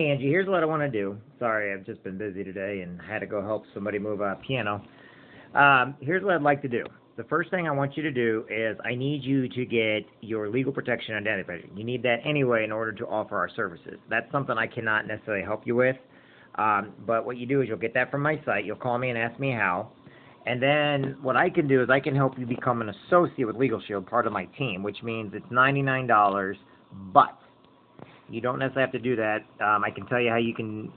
Angie, here's what I want to do. Sorry, I've just been busy today and had to go help somebody move a piano. Here's what I'd like to do. The first thing I want you to do is I need you to get your legal protection identifier. You need that anyway in order to offer our services. That's something I cannot necessarily help you with. But what you do is you'll get that from my site. You'll call me and ask me how. And then what I can do is I can help you become an associate with Legal Shield, part of my team, which means it's $99, but you don't necessarily have to do that. I can tell you how you can,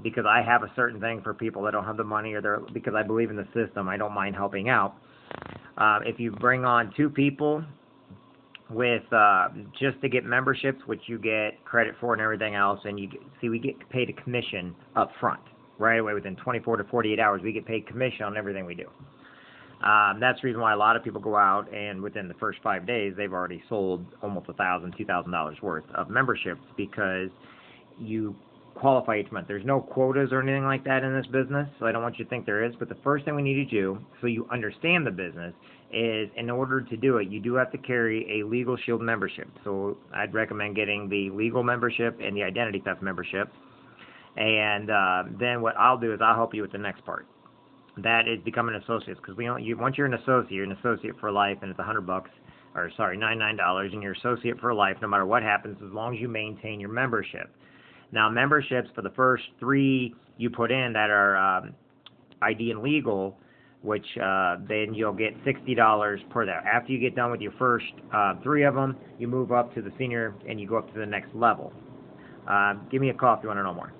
because I have a certain thing for people that don't have the money, or they're, because I believe in the system, I don't mind helping out. If you bring on two people with just to get memberships, which you get credit for and everything else, and we get paid a commission up front right away within 24 to 48 hours. We get paid commission on everything we do. That's the reason why a lot of people go out and within the first 5 days they've already sold almost $1,000, $2,000 worth of memberships, because you qualify each month. There's no quotas or anything like that in this business, so I don't want you to think there is. But the first thing we need to do, so you understand the business, is in order to do it, you do have to carry a Legal Shield membership. So I'd recommend getting the legal membership and the identity theft membership. And then what I'll do is I'll help you with the next part. That is becoming an associate, because once you're an associate for life, and it's $100, or sorry, $99, and you're associate for life, no matter what happens, as long as you maintain your membership. Now, memberships for the first 3 you put in that are ID and legal, which then you'll get $60 per that. After you get done with your first 3 of them, you move up to the senior and you go up to the next level. Give me a call if you want to know more.